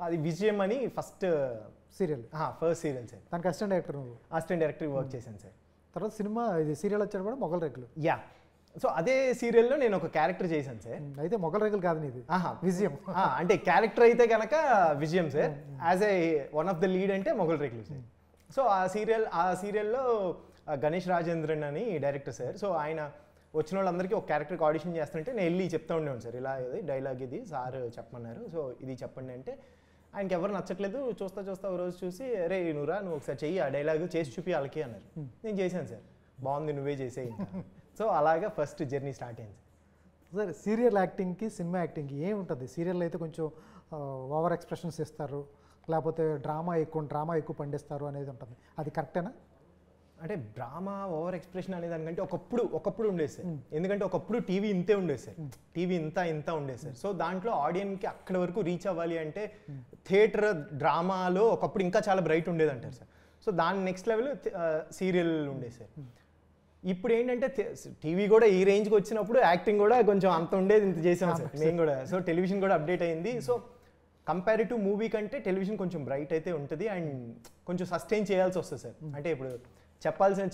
అది విజయం అని first serial first serial sir. దానికి అసిస్టెంట్ డైరెక్టర్ నువ్వు. అసిస్టెంట్ డైరెక్టర్ వర్క్ చేశాను సార్. తర్వాత సినిమా ఇది సీరియల్ వచ్చాడు కూడా మొగల్ రేకులు. యా, సో అదే సీరియల్లో నేను ఒక క్యారెక్టర్ చేశాను సార్. అయితే మొగల్ రేకులు కాదు నీది, విజయం. అంటే క్యారెక్టర్ అయితే కనుక విజయం sir, as a one of the lead అంటే మొగల్ రేకులు సార్. సో ఆ సీరియల్లో గణేష్ రాజేంద్రన్ అని డైరెక్టర్ సార్. సో ఆయన వచ్చిన వాళ్ళందరికీ ఒక క్యారెక్టర్కి ఆడిషన్ చేస్తుంటే నేను వెళ్ళి చెప్తా ఉండేవాడు సార్, ఇలా ఇది డైలాగ్ ఇది సార్ చెప్పమన్నారు, సో ఇది చెప్పండి అంటే ఆయనకి ఎవరు నచ్చట్లేదు. చూస్తా ఒక రోజు చూసి అరే నువ్వు ఒకసారి చెయ్యి ఆ డైలాగ్ చేసి చూపి వాళ్ళకి అన్నారు. నేను చేశాను సార్, బాగుంది నువ్వే చేసేయి. సో అలాగా ఫస్ట్ జర్నీ స్టార్ట్ అయింది సార్. సీరియల్ యాక్టింగ్కి సినిమా యాక్టింగ్కి ఏముంటుంది? సీరియల్ అయితే కొంచెం ఓవర్ ఎక్స్ప్రెషన్స్ ఇస్తారు, లేకపోతే డ్రామా ఎక్కువ పండిస్తారు అనేది ఉంటుంది, అది కరెక్టేనా? అంటే డ్రామా ఓవర్ ఎక్స్ప్రెషన్ అనే దానికంటే ఒకప్పుడు ఉండేది సార్. ఎందుకంటే ఒకప్పుడు టీవీ ఇంతే ఉండేది సార్, టీవీ ఇంత ఉండేది సార్. సో దాంట్లో ఆడియన్స్కి అక్కడి వరకు రీచ్ అవ్వాలి అంటే థియేటర్ డ్రామాలో ఒకప్పుడు ఇంకా చాలా బ్రైట్ ఉండేది అంటారు సార్. సో దాని నెక్స్ట్ లెవెల్ సీరియల్ ఉండేది సార్. ఇప్పుడు ఏంటంటే టీవీ కూడా ఈ రేంజ్కి వచ్చినప్పుడు యాక్టింగ్ కూడా కొంచెం అంత ఉండేది, ఇంత చేసాం సార్ మేము కూడా. సో టెలివిజన్ కూడా అప్డేట్ అయింది. సో కంపారిటివ్ మూవీ కంటే టెలివిజన్ కొంచెం బ్రైట్ అయితే ఉంటుంది అండ్ కొంచెం సస్టైన్ చేయాల్సి వస్తుంది సార్. అంటే ఇప్పుడు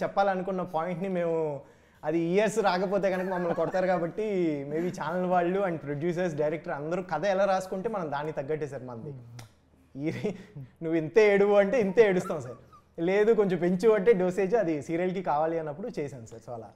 చెప్పాలనుకున్న పాయింట్ని మేము అది ఇయర్స్ రాకపోతే కనుక మమ్మల్ని కొడతారు కాబట్టి మేబీ ఛానల్ వాళ్ళు అండ్ ప్రొడ్యూసర్స్ డైరెక్టర్ అందరూ కథ ఎలా రాసుకుంటే మనం దాన్ని తగ్గట్టే సార్ మనది. నువ్వు ఇంతే ఏడువు అంటే ఇంతే ఏడుస్తాం సార్, లేదు కొంచెం పెంచు అంటే డోసేజ్ అది సీరియల్కి కావాలి అన్నప్పుడు చేశాను సార్. సో అలా